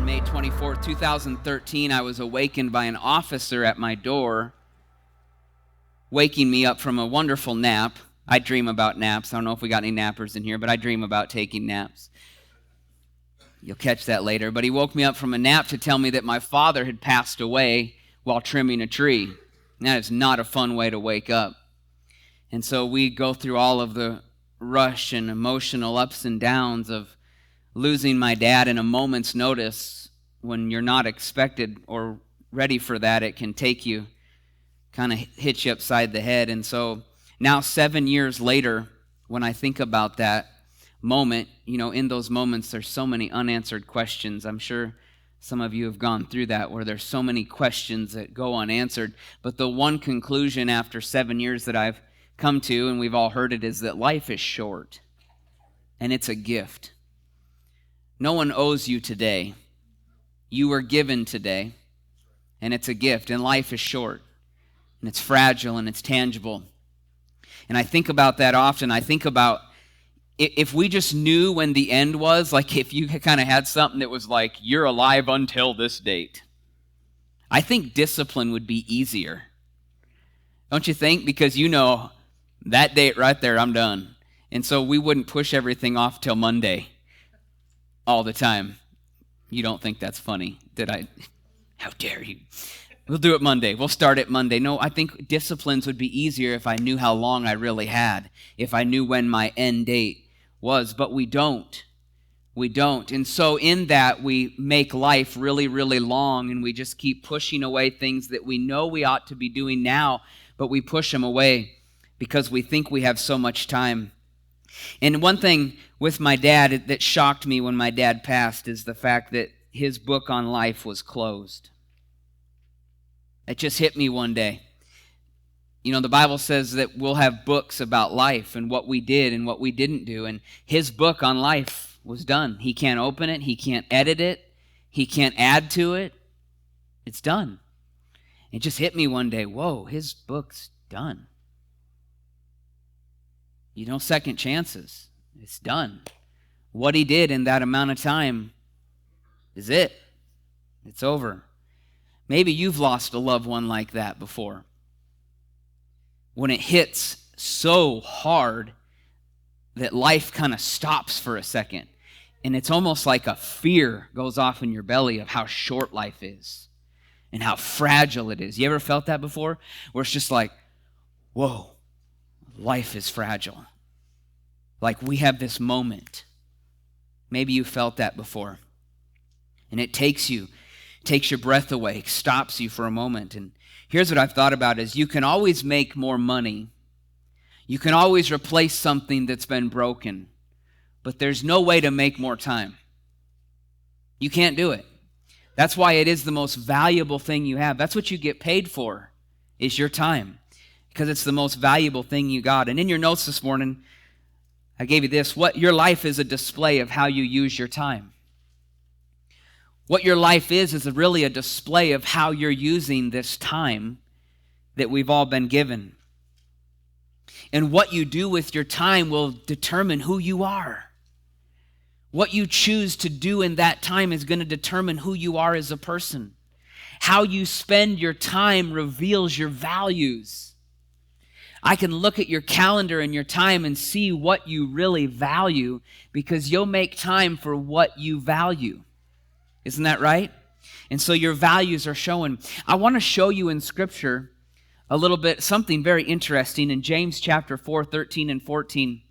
On May 24th, 2013, I was awakened by an officer at my door, waking me up from a wonderful nap. I dream about naps. I don't know if we got any nappers in here, but I dream about taking naps. You'll catch that later. But he woke me up from a nap to tell me that my father had passed away while trimming a tree. And that is not a fun way to wake up. And so we go through all of the rush and emotional ups and downs of losing my dad in a moment's notice. When you're not expected or ready for that, it can take you, kind of hit you upside the head. And so now 7 years later, when I think about that moment, in those moments, there's so many unanswered questions. I'm sure some of you have gone through that, where there's so many questions that go unanswered. But the one conclusion after 7 years that I've come to, and we've all heard it, is that life is short, and it's a gift. No one owes you today. You were given today, and it's a gift, and life is short, and it's fragile, and it's tangible. And I think about that often. I think about if we just knew when the end was, like if you kind of had something that was like, you're alive until this date, I think discipline would be easier. Don't you think? Because that date right there, I'm done. And so we wouldn't push everything off till Monday all the time. You don't think that's funny, did I? How dare you? We'll do it Monday. We'll start it Monday. No, I think disciplines would be easier if I knew how long I really had, if I knew when my end date was, but we don't. We don't. And so in that, we make life really, really long, and we just keep pushing away things that we know we ought to be doing now, but we push them away because we think we have so much time. And one thing with my dad that shocked me when my dad passed is the fact that his book on life was closed. It just hit me one day. The Bible says that we'll have books about life and what we did and what we didn't do. And his book on life was done. He can't open it. He can't edit it. He can't add to it. It's done. It just hit me one day. Whoa, his book's done. Second chances. It's done. What he did in that amount of time is it. It's over. Maybe you've lost a loved one like that before. When it hits so hard that life kind of stops for a second, and it's almost like a fear goes off in your belly of how short life is and how fragile it is. You ever felt that before? Where it's just like, whoa, life is fragile. Like we have this moment. Maybe you felt that before. And it takes your breath away, stops you for a moment. And here's what I've thought about is you can always make more money. You can always replace something that's been broken. But there's no way to make more time. You can't do it. That's why it is the most valuable thing you have. That's what you get paid for, is your time. Because it's the most valuable thing you got. And in your notes this morning, I gave you this. What your life is a display of how you use your time. What your life is really a display of how you're using this time that we've all been given. And what you do with your time will determine who you are. What you choose to do in that time is going to determine who you are as a person. How you spend your time reveals your values. I can look at your calendar and your time and see what you really value because you'll make time for what you value. Isn't that right? And so your values are showing. I want to show you in Scripture a little bit, something very interesting in James chapter 4, 13 and 14.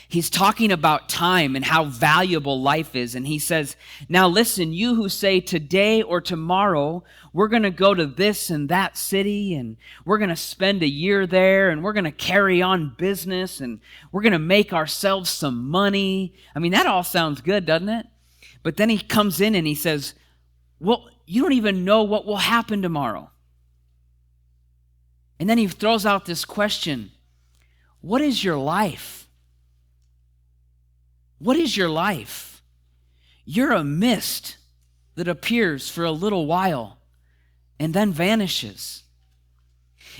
He's talking about time and how valuable life is. And he says, now listen, you who say today or tomorrow, we're going to go to this and that city and we're going to spend a year there and we're going to carry on business and we're going to make ourselves some money. I mean, that all sounds good, doesn't it? But then he comes in and he says, well, you don't even know what will happen tomorrow. And then he throws out this question, what is your life? What is your life? You're a mist that appears for a little while and then vanishes.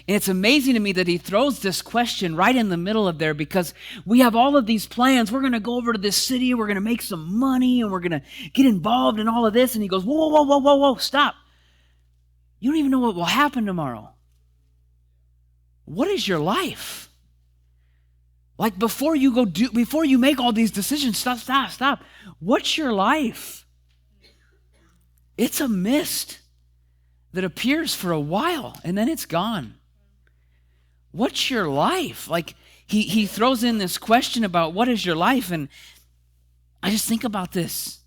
And it's amazing to me that he throws this question right in the middle of there, because we have all of these plans. We're going to go over to this city, we're going to make some money, and we're going to get involved in all of this. And he goes, whoa, whoa, whoa, whoa, whoa, stop. You don't even know what will happen tomorrow. What is your life? Like before you make all these decisions, stop. What's your life? It's a mist that appears for a while and then it's gone. What's your life? Like he throws in this question about what is your life, and I just think about this.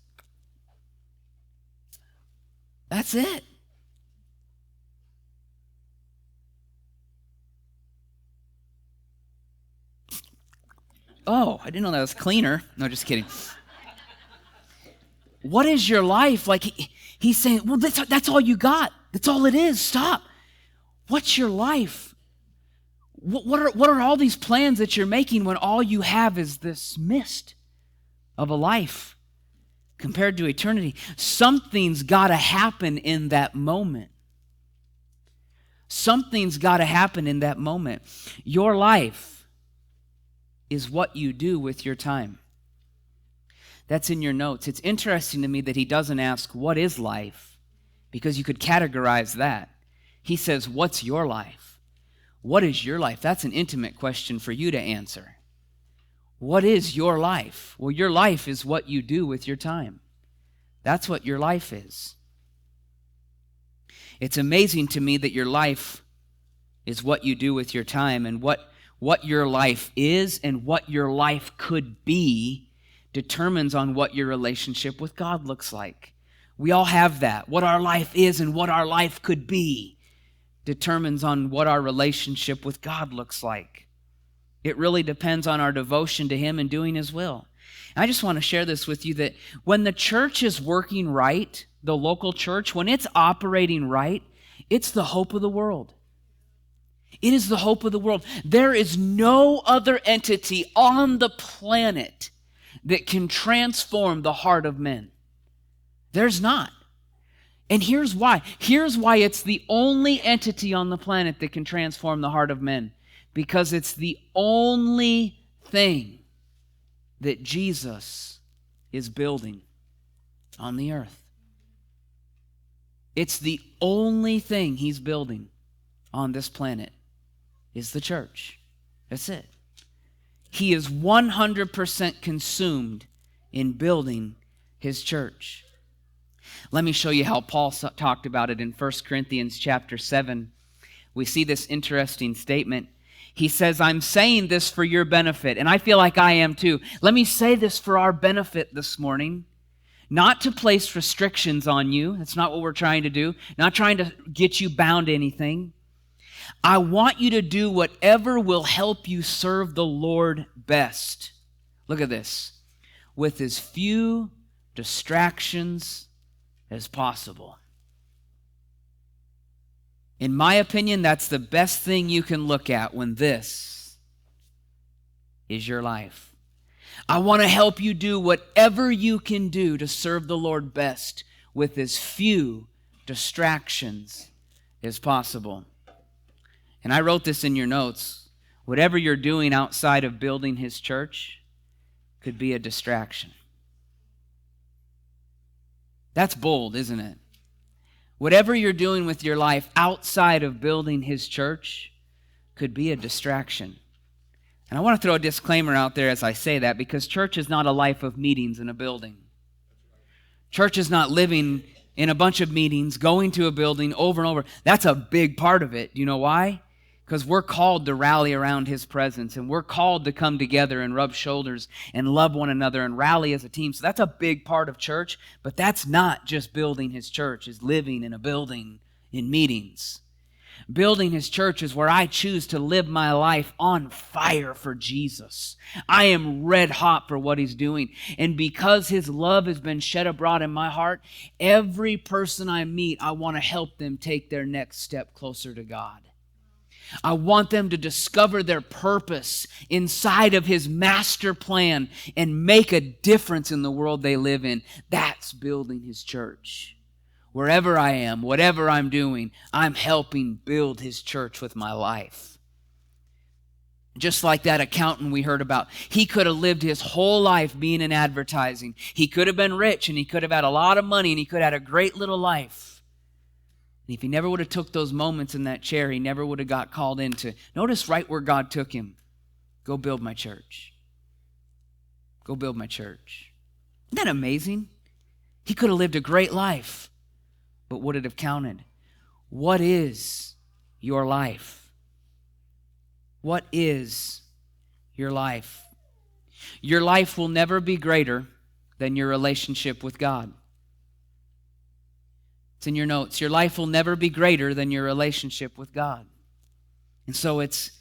That's it. Oh, I didn't know that was cleaner. No, just kidding. What is your life? Like he's saying, well, that's all you got. That's all it is. Stop. What's your life? What are all these plans that you're making when all you have is this mist of a life compared to eternity? Something's got to happen in that moment. Something's got to happen in that moment. Your life is what you do with your time. That's in your notes. It's interesting to me that he doesn't ask, what is life? Because you could categorize that. He says, what's your life? What is your life? That's an intimate question for you to answer. What is your life? Well, your life is what you do with your time. That's what your life is. It's amazing to me that your life is what you do with your time, and what your life is and what your life could be determines on what your relationship with God looks like. We all have that. What our life is and what our life could be determines on what our relationship with God looks like. It really depends on our devotion to Him and doing His will. And I just want to share this with you, that when the church is working right, the local church, when it's operating right, it's the hope of the world. It is the hope of the world. There is no other entity on the planet that can transform the heart of men. There's not. And here's why. Here's why it's the only entity on the planet that can transform the heart of men. Because it's the only thing that Jesus is building on the earth. It's the only thing He's building on this planet is the church. That's it. He is 100% consumed in building His church. Let me show you how Paul talked about it in 1 Corinthians chapter 7. We see this interesting statement. He says, I'm saying this for your benefit, and I feel like I am too. Let me say this for our benefit this morning. Not to place restrictions on you. That's not what we're trying to do. Not trying to get you bound to anything. I want you to do whatever will help you serve the Lord best. Look at this. With as few distractions as possible. In my opinion, that's the best thing you can look at when this is your life. I want to help you do whatever you can do to serve the Lord best with as few distractions as possible. And I wrote this in your notes. Whatever you're doing outside of building His church could be a distraction. That's bold, isn't it? Whatever you're doing with your life outside of building His church could be a distraction. And I want to throw a disclaimer out there as I say that, because church is not a life of meetings in a building. Church is not living in a bunch of meetings, going to a building over and over. That's a big part of it. You know why? Because we're called to rally around His presence, and we're called to come together and rub shoulders and love one another and rally as a team. So that's a big part of church, but that's not just building His church, is living in a building in meetings. Building His church is where I choose to live my life on fire for Jesus. I am red hot for what He's doing. And because His love has been shed abroad in my heart, every person I meet, I want to help them take their next step closer to God. I want them to discover their purpose inside of His master plan and make a difference in the world they live in. That's building His church. Wherever I am, whatever I'm doing, I'm helping build his church with my life. Just like that accountant we heard about. He could have lived his whole life being in advertising. He could have been rich and he could have had a lot of money and he could have had a great little life. And if he never would have took those moments in that chair, he never would have got called into. Notice right where God took him. Go build my church. Go build my church. Isn't that amazing? He could have lived a great life, but would it have counted? What is your life? What is your life? Your life will never be greater than your relationship with God. It's in your notes. Your life will never be greater than your relationship with God. And so it's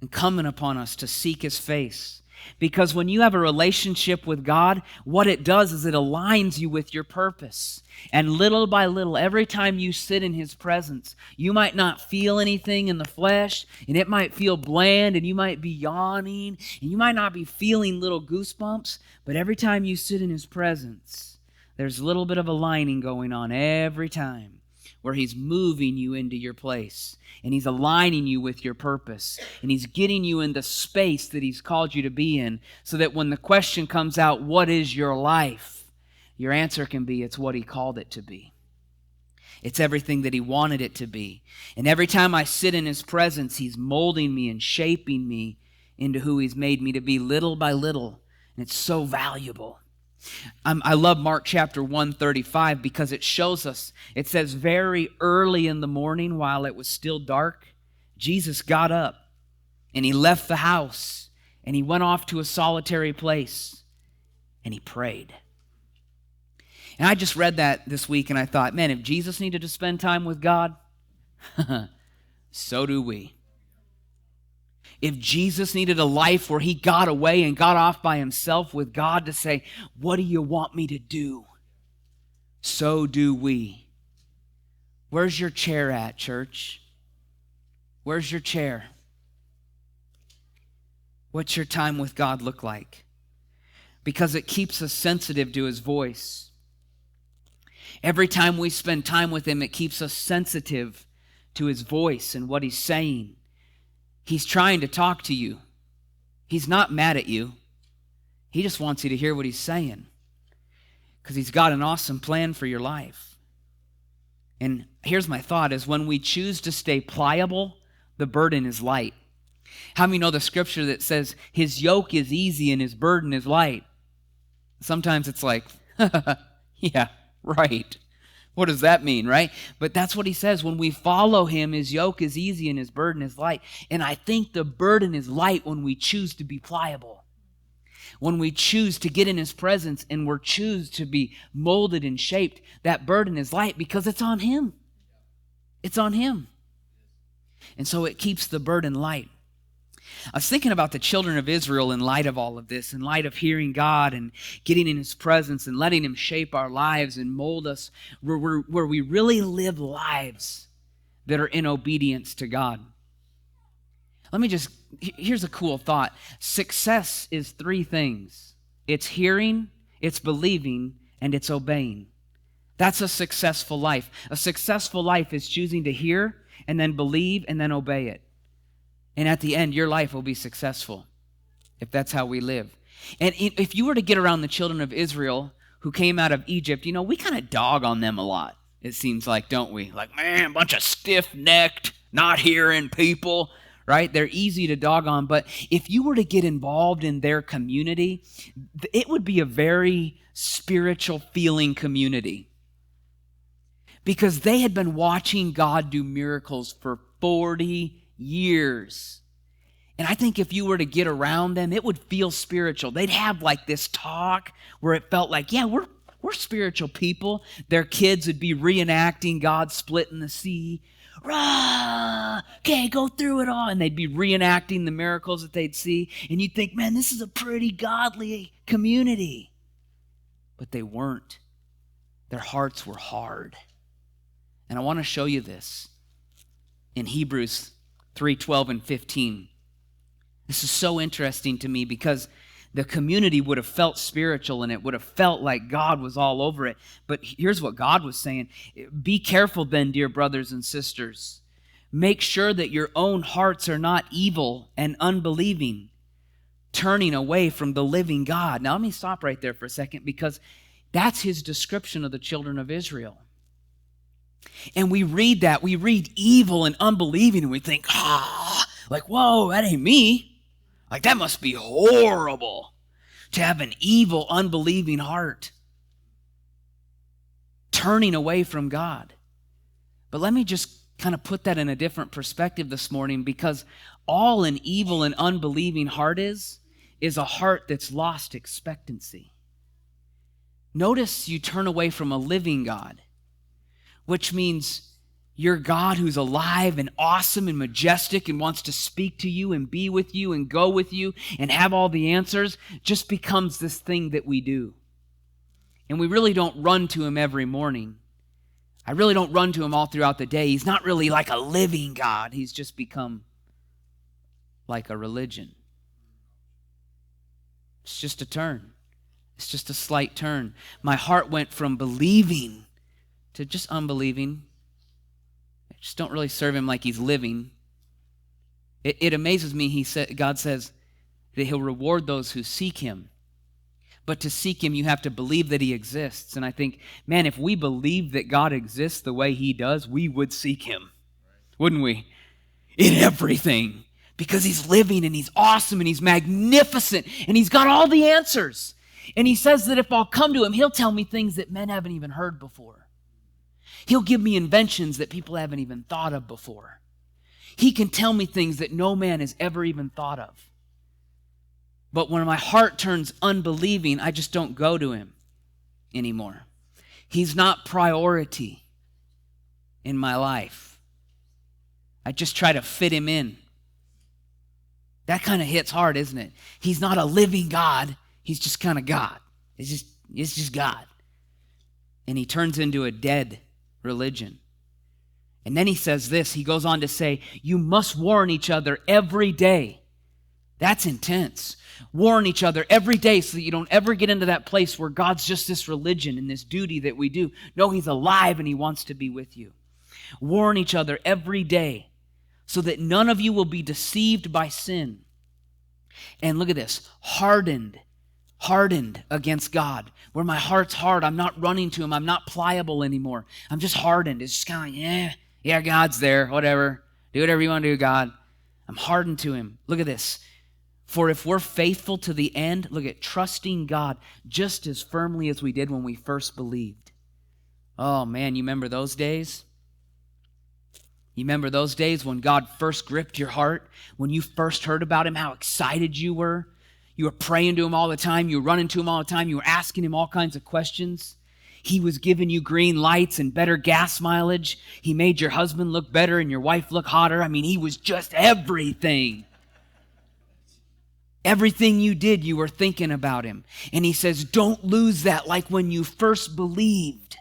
incumbent upon us to seek his face. Because when you have a relationship with God, what it does is it aligns you with your purpose. And little by little, every time you sit in his presence, you might not feel anything in the flesh, and it might feel bland, and you might be yawning, and you might not be feeling little goosebumps, but every time you sit in his presence, there's a little bit of aligning going on every time, where he's moving you into your place, and he's aligning you with your purpose, and he's getting you in the space that he's called you to be in, so that when the question comes out, what is your life? Your answer can be, it's what he called it to be. It's everything that he wanted it to be. And every time I sit in his presence, he's molding me and shaping me into who he's made me to be little by little, and it's so valuable. I love Mark chapter 1:35 because it shows us, it says very early in the morning while it was still dark, Jesus got up and he left the house and he went off to a solitary place and he prayed. And I just read that this week and I thought, man, if Jesus needed to spend time with God, so do we. If Jesus needed a life where he got away and got off by himself with God to say, what do you want me to do? So do we. Where's your chair at, church? Where's your chair? What's your time with God look like? Because it keeps us sensitive to his voice. Every time we spend time with him, it keeps us sensitive to his voice and what he's saying. He's trying to talk to you. He's not mad at you. He just wants you to hear what he's saying, because he's got an awesome plan for your life. And here's my thought, is when we choose to stay pliable, the burden is light. How many know the scripture that says his yoke is easy and his burden is light? Sometimes it's like, yeah, right. What does that mean, right? But that's what he says. When we follow him, his yoke is easy and his burden is light. And I think the burden is light when we choose to be pliable. When we choose to get in his presence and we choose to be molded and shaped, that burden is light because it's on him. It's on him. And so it keeps the burden light. I was thinking about the children of Israel in light of all of this, in light of hearing God and getting in his presence and letting him shape our lives and mold us where we really lives that are in obedience to God. Here's a cool thought. Success is three things. It's hearing, it's believing, and it's obeying. That's a successful life. A successful life is choosing to hear and then believe and then obey it. And at the end, your life will be successful if that's how we live. And if you were to get around the children of Israel who came out of Egypt, we kind of dog on them a lot, it seems like, don't we? Like, man, bunch of stiff-necked, not hearing people, right? They're easy to dog on. But if you were to get involved in their community, it would be a very spiritual feeling community, because they had been watching God do miracles for 40 years. And I think if you were to get around them, it would feel spiritual. They'd have like this talk where it felt like, yeah, we're spiritual people. Their kids would be reenacting God splitting the sea. Rah! Okay, go through it all. And they'd be reenacting the miracles that they'd see. And you'd think, man, this is a pretty godly community. But they weren't. Their hearts were hard. And I want to show you this in Hebrews 3:12 and 15. This is so interesting to me because The community would have felt spiritual and it would have felt like God was all over it. But here's what God was saying. Be careful then, dear brothers and sisters. Make sure that your own hearts are not evil and unbelieving, turning away from the living God. Now let me stop right there for a second, because that's his description of the children of Israel. And we read that. We read evil and unbelieving and we think, like, whoa, that ain't me. Like, that must be horrible to have an evil, unbelieving heart, turning away from God. But let me just kind of put that in a different perspective this morning, because all an evil and unbelieving heart is a heart that's lost expectancy. Notice you turn away from a living God, which means your God who's alive and awesome and majestic and wants to speak to you and be with you and go with you and have all the answers just becomes this thing that we do. And we really don't run to him every morning. I really don't run to him all throughout the day. He's not really like a living God. He's just become like a religion. It's just a turn. It's just a slight turn. My heart went from believing to just unbelieving. I just don't really serve him like he's living. It amazes me, God says that he'll reward those who seek him. But to seek him, you have to believe that he exists. And I think, man, if we believe that God exists the way he does, we would seek him, wouldn't we? In everything. Because he's living and he's awesome and he's magnificent and he's got all the answers. And he says that if I'll come to him, he'll tell me things that men haven't even heard before. He'll give me inventions that people haven't even thought of before. He can tell me things that no man has ever even thought of. But when my heart turns unbelieving, I just don't go to him anymore. He's not priority in my life. I just try to fit him in. That kind of hits hard, isn't it? He's not a living God. He's just kind of God. It's just God. And he turns into a dead religion. And then he says this. He goes on to say, you must warn each other every day. That's intense. Warn each other every day so that you don't ever get into that place where God's just this religion and this duty that we do. No, he's alive and he wants to be with you. Warn each other every day so that none of you will be deceived by sin. And look at this, hardened against God. Where my heart's hard, I'm not running to him, I'm not pliable anymore. I'm just hardened. It's just kind of like, yeah, God's there, whatever. Do whatever you want to do, God. I'm hardened to him. Look at this. For if we're faithful to the end, look at trusting God just as firmly as we did when we first believed. Oh man, you remember those days? You remember those days when God first gripped your heart? When you first heard about him, how excited you were? You were praying to him all the time. You were running to him all the time. You were asking him all kinds of questions. He was giving you green lights and better gas mileage. He made your husband look better and your wife look hotter. I mean, he was just everything. Everything you did, you were thinking about him. And he says, don't lose that like when you first believed.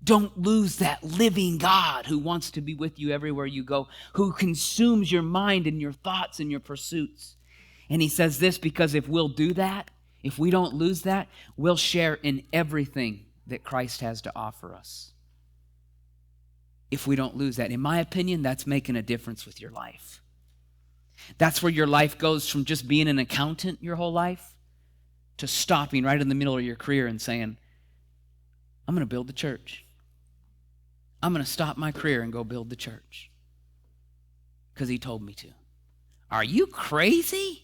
Don't lose that living God who wants to be with you everywhere you go, who consumes your mind and your thoughts and your pursuits. And he says this because if we'll do that, if we don't lose that, we'll share in everything that Christ has to offer us. If we don't lose that. In my opinion, that's making a difference with your life. That's where your life goes from just being an accountant your whole life to stopping right in the middle of your career and saying, I'm going to build the church. I'm going to stop my career and go build the church because he told me to. Are you crazy?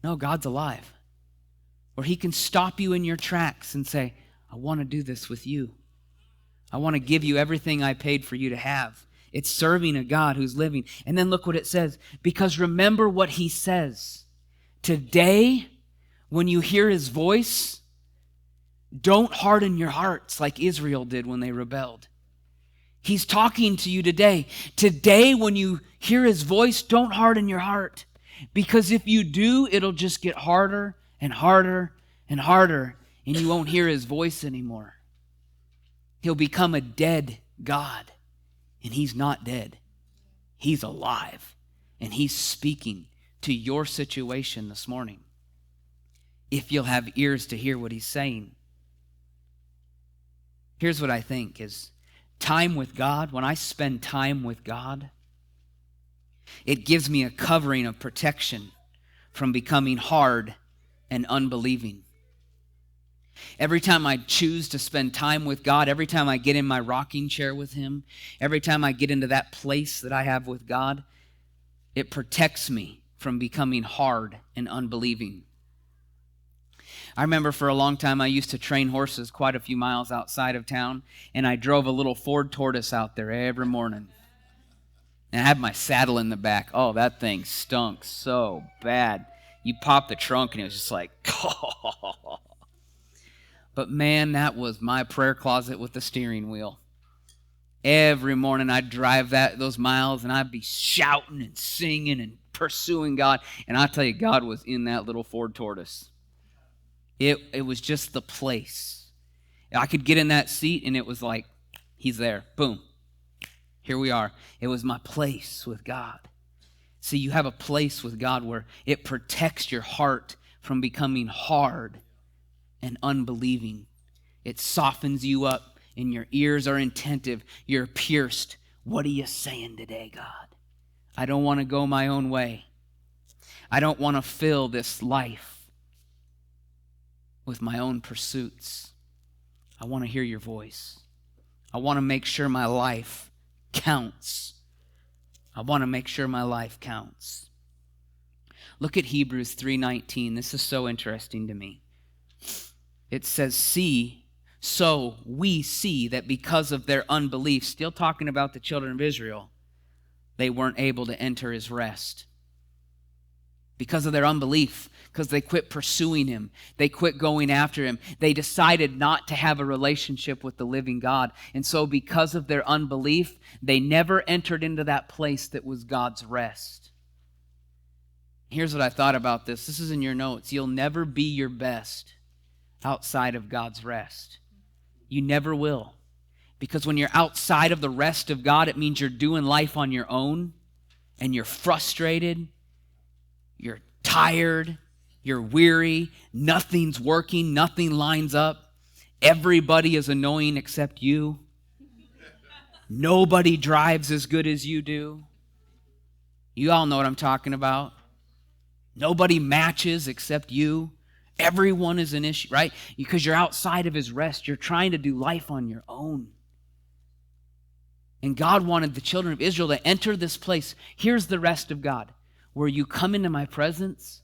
No, God's alive. Or he can stop you in your tracks and say, I want to do this with you. I want to give you everything I paid for you to have. It's serving a God who's living. And then look what it says. Because remember what he says. Today, when you hear his voice, don't harden your hearts like Israel did when they rebelled. He's talking to you today. Today, when you hear his voice, don't harden your heart. Because if you do, it'll just get harder and harder and harder, and you won't hear his voice anymore. He'll become a dead God. And he's not dead. He's alive. And he's speaking to your situation this morning. if you'll have ears to hear what he's saying. Here's what I think is time with God. When I spend time with God, it gives me a covering of protection from becoming hard and unbelieving. Every time I choose to spend time with God, every time I get in my rocking chair with him, every time I get into that place that I have with God, it protects me from becoming hard and unbelieving. I remember for a long time I used to train horses quite a few miles outside of town, and I drove a little Ford Tortoise out there every morning. And I had my saddle in the back. Oh, that thing stunk so bad. You pop the trunk and it was just like, oh. But man, that was my prayer closet with the steering wheel. Every morning I'd drive those miles and I'd be shouting and singing and pursuing God. And I tell you, God was in that little Ford Tortoise. It was just the place. I could get in that seat and it was like, he's there. Boom. Here we are. It was my place with God. See, you have a place with God where it protects your heart from becoming hard and unbelieving. It softens you up and your ears are attentive. You're pierced. What are you saying today, God? I don't want to go my own way. I don't want to fill this life with my own pursuits. I want to hear your voice. I want to make sure my life counts. I want to make sure my life counts. Look at Hebrews 3:19. This is so interesting to me. It says, so we see that because of their unbelief, still talking about the children of Israel, they weren't able to enter his rest. Because of their unbelief, because they quit pursuing him. They quit going after him. They decided not to have a relationship with the living God. And so because of their unbelief, they never entered into that place that was God's rest. Here's what I thought about this. This is in your notes. You'll never be your best outside of God's rest. You never will. Because when you're outside of the rest of God, it means you're doing life on your own and you're frustrated. You're tired, you're weary, nothing's working, nothing lines up. Everybody is annoying except you. Nobody drives as good as you do. You all know what I'm talking about. Nobody matches except you. Everyone is an issue, right? Because you're outside of his rest. You're trying to do life on your own. And God wanted the children of Israel to enter this place. Here's the rest of God. Where you come into my presence,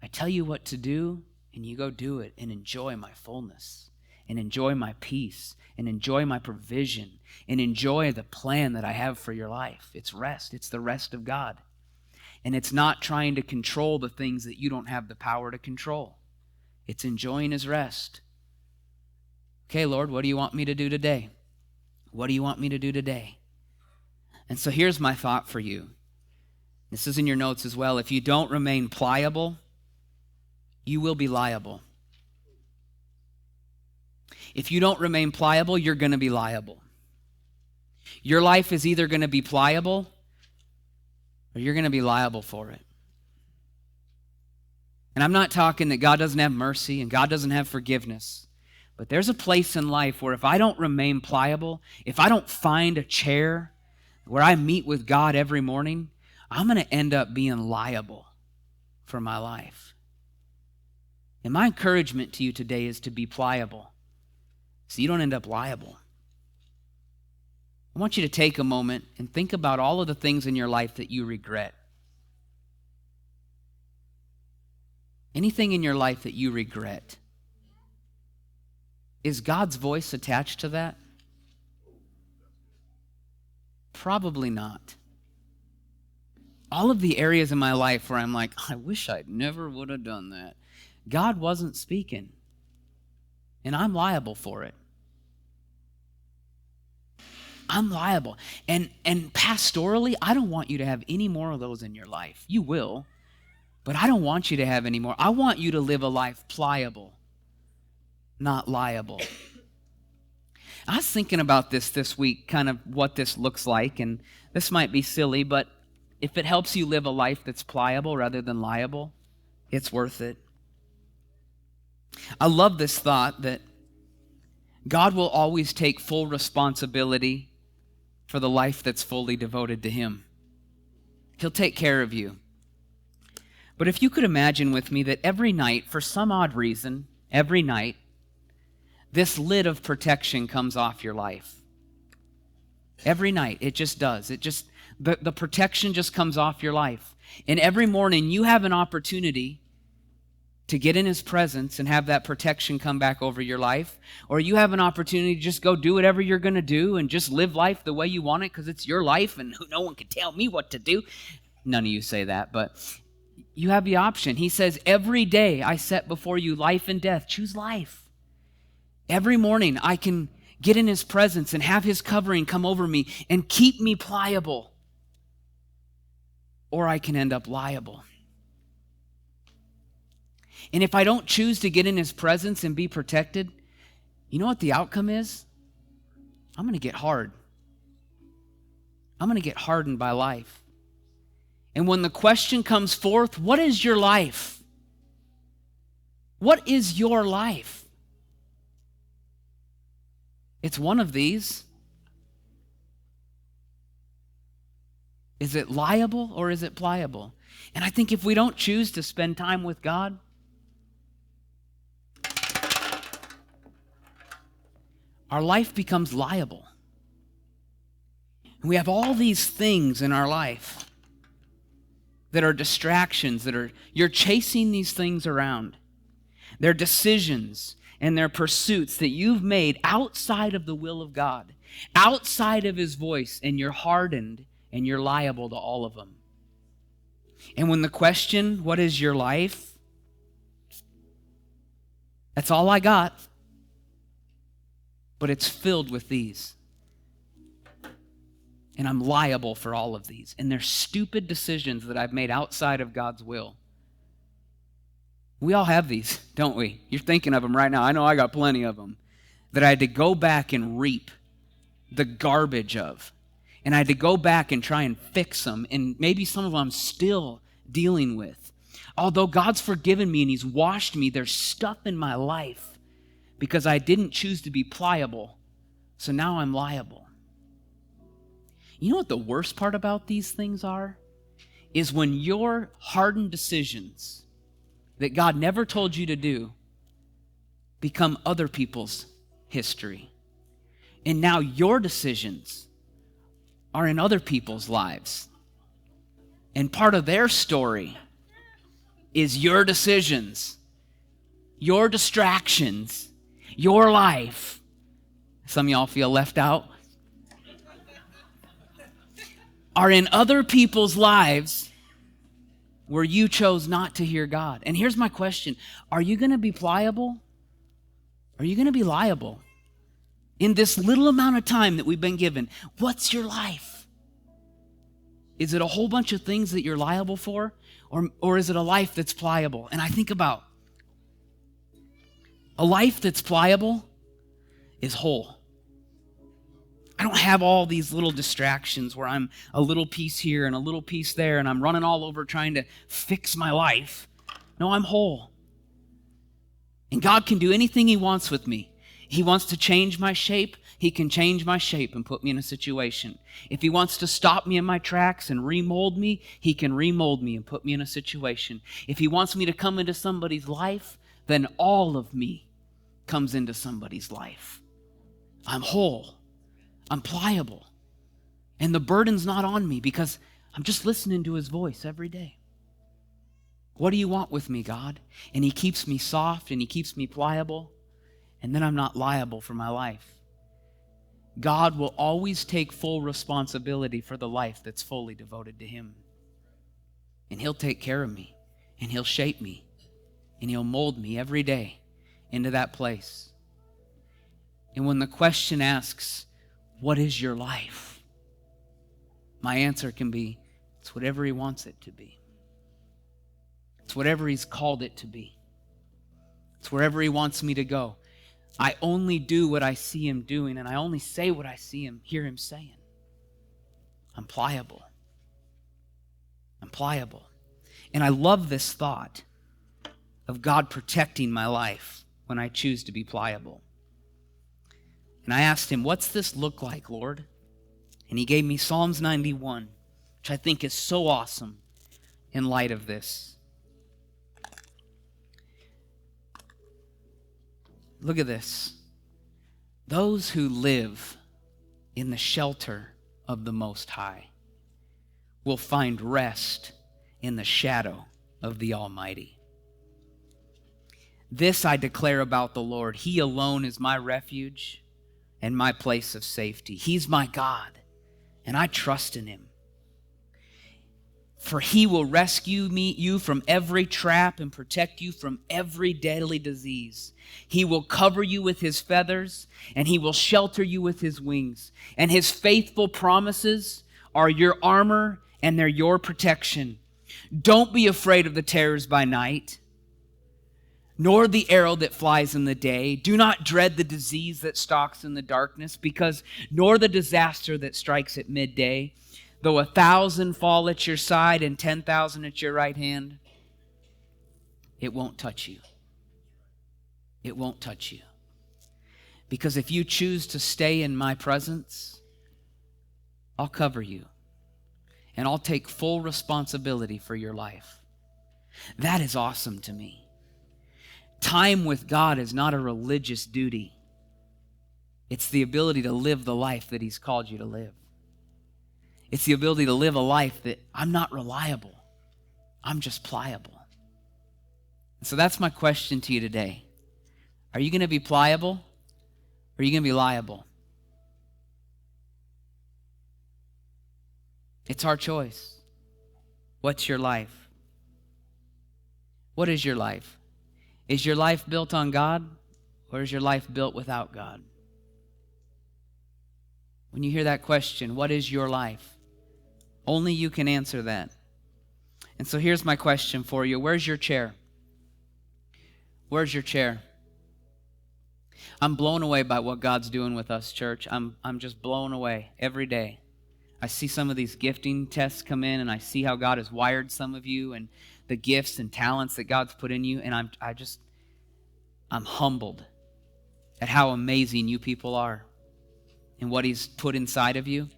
I tell you what to do, and you go do it and enjoy my fullness, and enjoy my peace, and enjoy my provision, and enjoy the plan that I have for your life. It's rest. It's the rest of God. And it's not trying to control the things that you don't have the power to control. It's enjoying his rest. Okay, Lord, what do you want me to do today? What do you want me to do today? And so here's my thought for you. This is in your notes as well. If you don't remain pliable, you will be liable. If you don't remain pliable, you're going to be liable. Your life is either going to be pliable or you're going to be liable for it. And I'm not talking that God doesn't have mercy and God doesn't have forgiveness. But there's a place in life where if I don't remain pliable, if I don't find a chair where I meet with God every morning, I'm going to end up being liable for my life. And my encouragement to you today is to be pliable so you don't end up liable. I want you to take a moment and think about all of the things in your life that you regret. Anything in your life that you regret. Is God's voice attached to that? Probably not. All of the areas in my life where I'm like, I wish I never would have done that. God wasn't speaking. And I'm liable for it. I'm liable. And pastorally, I don't want you to have any more of those in your life. You will. But I don't want you to have any more. I want you to live a life pliable, not liable. I was thinking about this week, kind of what this looks like. And this might be silly, but if it helps you live a life that's pliable rather than liable, it's worth it. I love this thought that God will always take full responsibility for the life that's fully devoted to Him. He'll take care of you. But if you could imagine with me that every night, for some odd reason, every night, this lid of protection comes off your life. Every night, it just does. The protection just comes off your life. And every morning, you have an opportunity to get in His presence and have that protection come back over your life. Or you have an opportunity to just go do whatever you're going to do and just live life the way you want it because it's your life and no one can tell me what to do. None of you say that, but you have the option. He says, every day I set before you life and death. Choose life. Every morning I can get in His presence and have His covering come over me and keep me pliable. Or I can end up liable. And if I don't choose to get in His presence and be protected, you know what the outcome is? I'm going to get hard. I'm going to get hardened by life. And when the question comes forth, what is your life? What is your life? It's one of these. Is it liable or is it pliable? And I think if we don't choose to spend time with God, our life becomes liable. And we have all these things in our life that are distractions, you're chasing these things around. They're decisions and they're pursuits that you've made outside of the will of God, outside of His voice, and you're hardened and you're liable to all of them. And when the question, what is your life? That's all I got. But it's filled with these. And I'm liable for all of these. And they're stupid decisions that I've made outside of God's will. We all have these, don't we? You're thinking of them right now. I know I got plenty of them. That I had to go back and reap the garbage of. And I had to go back and try and fix them. And maybe some of them I'm still dealing with. Although God's forgiven me and He's washed me, there's stuff in my life because I didn't choose to be pliable. So now I'm liable. You know what the worst part about these things are? Is when your hardened decisions that God never told you to do become other people's history. And now your decisions are in other people's lives. And part of their story is your decisions, your distractions, your life. Some of y'all feel left out. Are in other people's lives where you chose not to hear God. And here's my question. Are you going to be pliable? Are you going to be liable? In this little amount of time that we've been given, what's your life? Is it a whole bunch of things that you're liable for? Or is it a life that's pliable? And I think about a life that's pliable is whole. I don't have all these little distractions where I'm a little piece here and a little piece there and I'm running all over trying to fix my life. No, I'm whole. And God can do anything He wants with me. He wants to change my shape. He can change my shape and put me in a situation. If He wants to stop me in my tracks and remold me, He can remold me and put me in a situation. If He wants me to come into somebody's life, then all of me comes into somebody's life. I'm whole. I'm pliable. And the burden's not on me because I'm just listening to His voice every day. What do you want with me, God? And He keeps me soft and He keeps me pliable. And then I'm not liable for my life. God will always take full responsibility for the life that's fully devoted to Him. And He'll take care of me. And He'll shape me. And He'll mold me every day into that place. And when the question asks, what is your life? My answer can be, it's whatever He wants it to be. It's whatever He's called it to be. It's wherever He wants me to go. I only do what I see Him doing, and I only say what I hear Him saying. I'm pliable. I'm pliable. And I love this thought of God protecting my life when I choose to be pliable. And I asked him, what's this look like, Lord? And he gave me Psalms 91, which I think is so awesome in light of this. Look at this. Those who live in the shelter of the Most High will find rest in the shadow of the Almighty. This I declare about the Lord. He alone is my refuge and my place of safety. He's my God, and I trust in him. For he will rescue you from every trap and protect you from every deadly disease. He will cover you with his feathers, and he will shelter you with his wings. And his faithful promises are your armor, and they're your protection. Don't be afraid of the terrors by night, nor the arrow that flies in the day. Do not dread the disease that stalks in the darkness, nor the disaster that strikes at midday. Though 1,000 fall at your side and 10,000 at your right hand, it won't touch you. It won't touch you. Because if you choose to stay in my presence, I'll cover you. And I'll take full responsibility for your life. That is awesome to me. Time with God is not a religious duty. It's the ability to live the life that he's called you to live. It's the ability to live a life that I'm not reliable. I'm just pliable. So that's my question to you today. Are you going to be pliable, or are you going to be liable? It's our choice. What's your life? What is your life? Is your life built on God, or is your life built without God? When you hear that question, what is your life? Only you can answer that. And so here's my question for you. Where's your chair? Where's your chair? I'm blown away by what God's doing with us, church. I'm just blown away every day. I see some of these gifting tests come in, and I see how God has wired some of you and the gifts and talents that God's put in you, and I'm humbled at how amazing you people are and what he's put inside of you.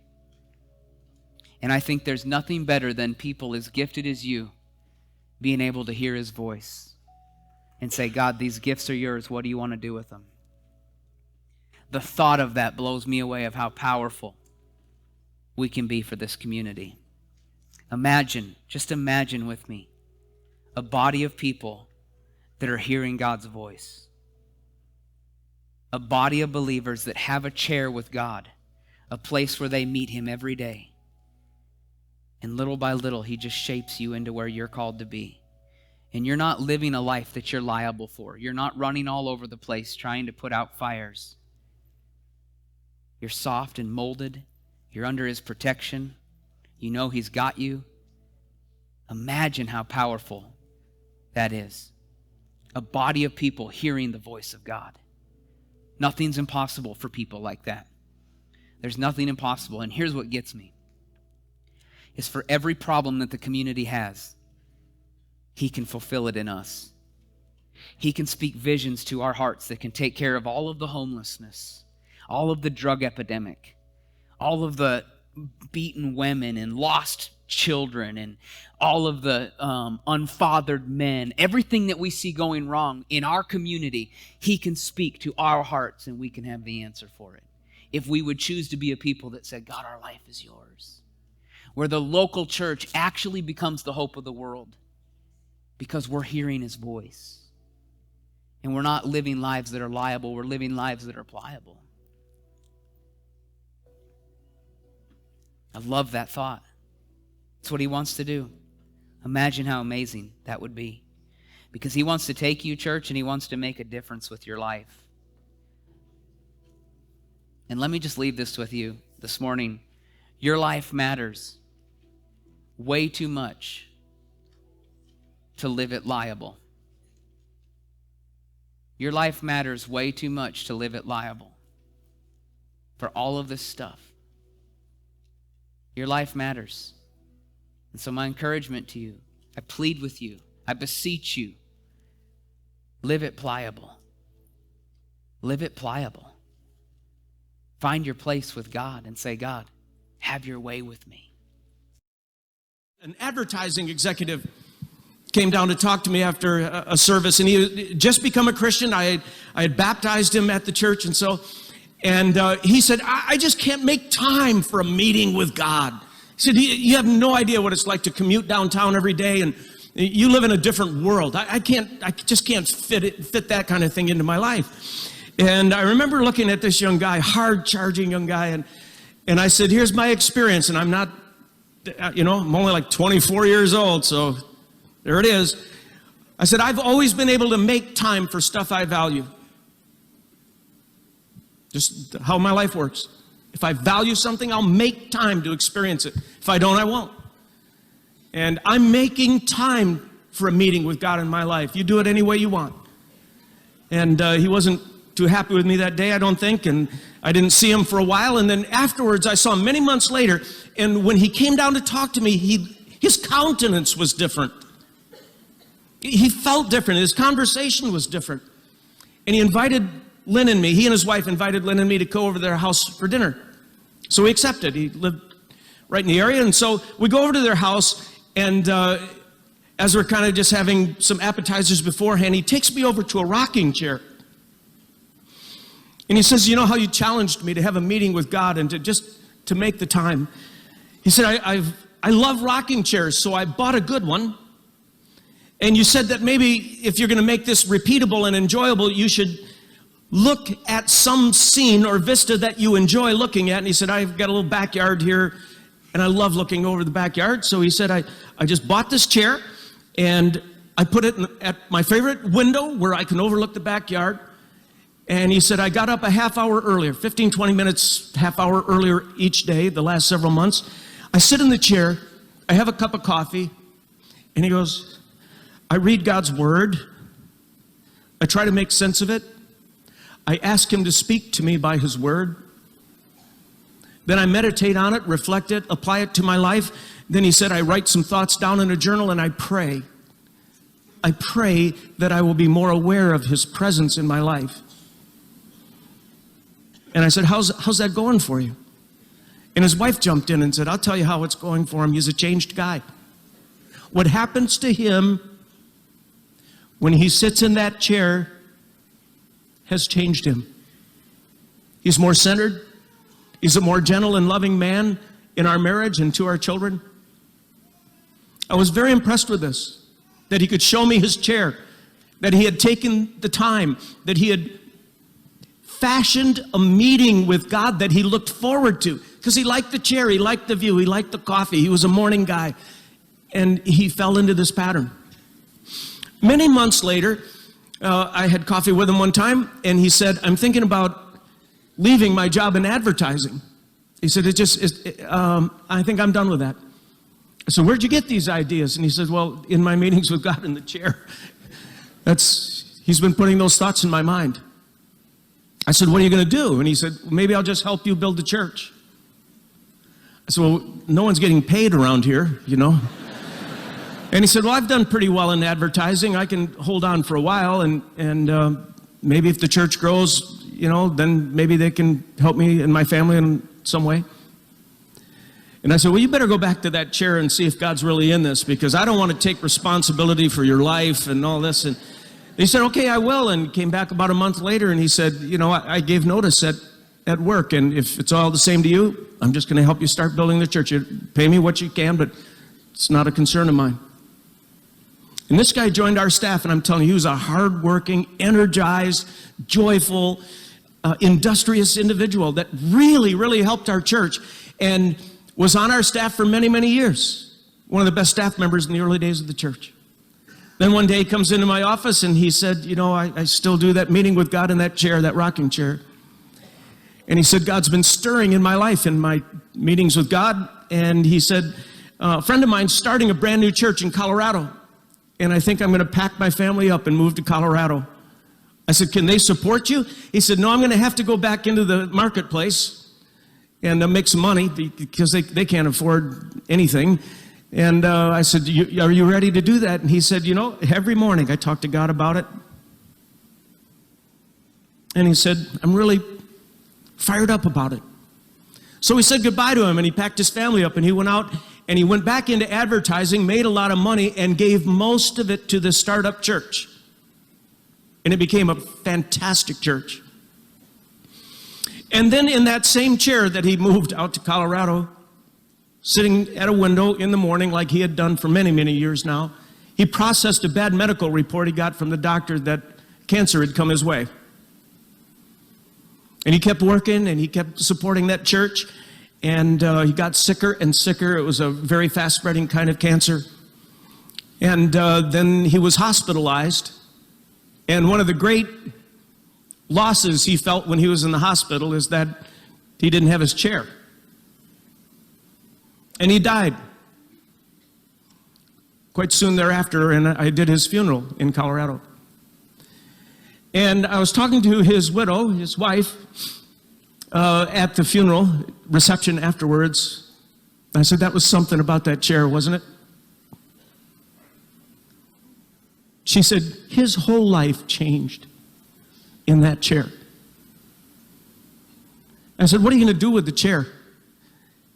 And I think there's nothing better than people as gifted as you being able to hear his voice and say, God, these gifts are yours. What do you want to do with them? The thought of that blows me away of how powerful we can be for this community. Just imagine with me, a body of people that are hearing God's voice. A body of believers that have a chair with God, a place where they meet him every day. And little by little, he just shapes you into where you're called to be. And you're not living a life that you're liable for. You're not running all over the place trying to put out fires. You're soft and molded. You're under his protection. You know he's got you. Imagine how powerful that is. A body of people hearing the voice of God. Nothing's impossible for people like that. There's nothing impossible. And here's what gets me. Is for every problem that the community has, he can fulfill it in us. He can speak visions to our hearts that can take care of all of the homelessness, all of the drug epidemic, all of the beaten women and lost children, and all of the unfathered men. Everything that we see going wrong in our community, he can speak to our hearts, and we can have the answer for it. If we would choose to be a people that said, God, our life is yours. Where the local church actually becomes the hope of the world because we're hearing his voice. And we're not living lives that are liable, we're living lives that are pliable. I love that thought. That's what he wants to do. Imagine how amazing that would be. Because he wants to take you, church, and he wants to make a difference with your life. And let me just leave this with you this morning. Your life matters way too much to live it liable. Your life matters way too much to live it liable for all of this stuff. Your life matters. And so my encouragement to you, I plead with you, I beseech you, Live it pliable. Live it pliable. Find your place with God and say, God, have your way with me. An advertising executive came down to talk to me after a service, and he had just become a Christian. I had baptized him at the church, and he said, I just can't make time for a meeting with God. He said, you have no idea what it's like to commute downtown every day, and you live in a different world. I just can't fit that kind of thing into my life. And I remember looking at this young guy, hard-charging young guy, and I said, here's my experience, and I'm not, I'm only like 24 years old, so there it is. I said, I've always been able to make time for stuff I value. Just how my life works. If I value something, I'll make time to experience it. If I don't, I won't. And I'm making time for a meeting with God in my life. You do it any way you want. And he wasn't too happy with me that day, I don't think, and I didn't see him for a while. And then afterwards, I saw him many months later, and when he came down to talk to me, his countenance was different. He felt different. His conversation was different. And he invited Lynn and me, he and his wife invited Lynn and me to go over to their house for dinner. So we accepted. He lived right in the area, and so we go over to their house, and as we're kind of just having some appetizers beforehand, he takes me over to a rocking chair. And he says, you know how you challenged me to have a meeting with God and to make the time. He said, I love rocking chairs, so I bought a good one. And you said that maybe if you're going to make this repeatable and enjoyable, you should look at some scene or vista that you enjoy looking at. And he said, I've got a little backyard here, and I love looking over the backyard. So he said, I just bought this chair, and I put it at my favorite window where I can overlook the backyard. And he said, I got up a half hour earlier, 15, 20 minutes, half hour earlier each day, the last several months. I sit in the chair, I have a cup of coffee, and he goes, I read God's word. I try to make sense of it. I ask him to speak to me by his word. Then I meditate on it, reflect it, apply it to my life. Then he said, I write some thoughts down in a journal and I pray. I pray that I will be more aware of his presence in my life. And I said, how's that going for you? And his wife jumped in and said, I'll tell you how it's going for him. He's a changed guy. What happens to him when he sits in that chair has changed him. He's more centered. He's a more gentle and loving man in our marriage and to our children. I was very impressed with this, that he could show me his chair, that he had taken the time, that he had fashioned a meeting with God that he looked forward to, because he liked the chair, he liked the view, he liked the coffee, he was a morning guy, and he fell into this pattern. Many months later, I had coffee with him one time, and he said, I'm thinking about leaving my job in advertising. He said, I think I'm done with that. I said, where'd you get these ideas? And he said, well, in my meetings with God in the chair. He's been putting those thoughts in my mind. I said, what are you going to do? And he said, maybe I'll just help you build the church. I said, well, no one's getting paid around here, you know. And he said, well, I've done pretty well in advertising. I can hold on for a while, and maybe if the church grows, you know, then maybe they can help me and my family in some way. And I said, well, you better go back to that chair and see if God's really in this, because I don't want to take responsibility for your life and all this. And he said, okay, I will, and came back about a month later, and he said, you know, I gave notice at work, and if it's all the same to you, I'm just going to help you start building the church. You pay me what you can, but it's not a concern of mine. And this guy joined our staff, and I'm telling you, he was a hardworking, energized, joyful, industrious individual that really, really helped our church and was on our staff for many, many years. One of the best staff members in the early days of the church. Then one day he comes into my office and he said, you know, I still do that meeting with God in that chair, that rocking chair. And he said, God's been stirring in my life, in my meetings with God. And he said, a friend of mine's starting a brand new church in Colorado. And I think I'm going to pack my family up and move to Colorado. I said, can they support you? He said, no, I'm going to have to go back into the marketplace and make some money because they can't afford anything. And I said, are you ready to do that? And he said, you know, every morning I talk to God about it. And he said, I'm really fired up about it. So we said goodbye to him, and he packed his family up, and he went out, and he went back into advertising, made a lot of money, and gave most of it to the startup church. And it became a fantastic church. And then in that same chair that he moved out to Colorado, sitting at a window in the morning like he had done for many, many years now, he processed a bad medical report he got from the doctor that cancer had come his way. And he kept working, and he kept supporting that church, and he got sicker and sicker. It was a very fast-spreading kind of cancer. And then he was hospitalized, and one of the great losses he felt when he was in the hospital is that he didn't have his chair. And he died quite soon thereafter, and I did his funeral in Colorado. And I was talking to his widow, his wife, at the funeral reception afterwards. I said, that was something about that chair, wasn't it? She said, his whole life changed in that chair. I said, what are you going to do with the chair?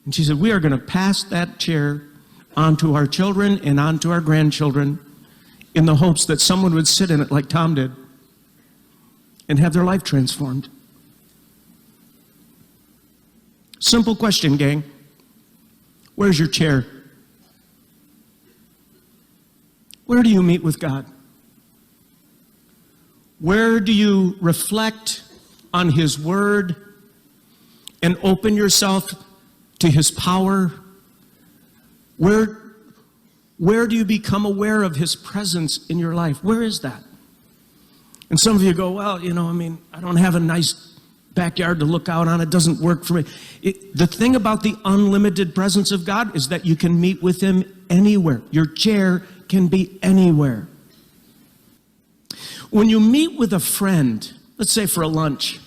And she said, we are going to pass that chair on to our children and on to our grandchildren in the hopes that someone would sit in it like Tom did and have their life transformed. Simple question, gang. Where's your chair? Where do you meet with God? Where do you reflect on His Word and open yourself to His power? Where do you become aware of His presence in your life? Where is that? And some of you go, well, I don't have a nice backyard to look out on. It doesn't work for me. The thing about the unlimited presence of God is that you can meet with Him anywhere. Your chair can be anywhere. When you meet with a friend, let's say for a lunch,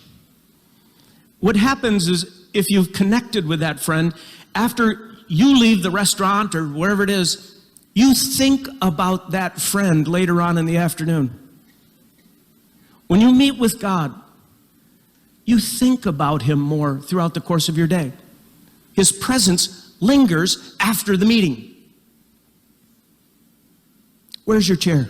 what happens is if you've connected with that friend, after you leave the restaurant or wherever it is, you think about that friend later on in the afternoon. When you meet with God, you think about Him more throughout the course of your day. His presence lingers after the meeting. Where's your chair?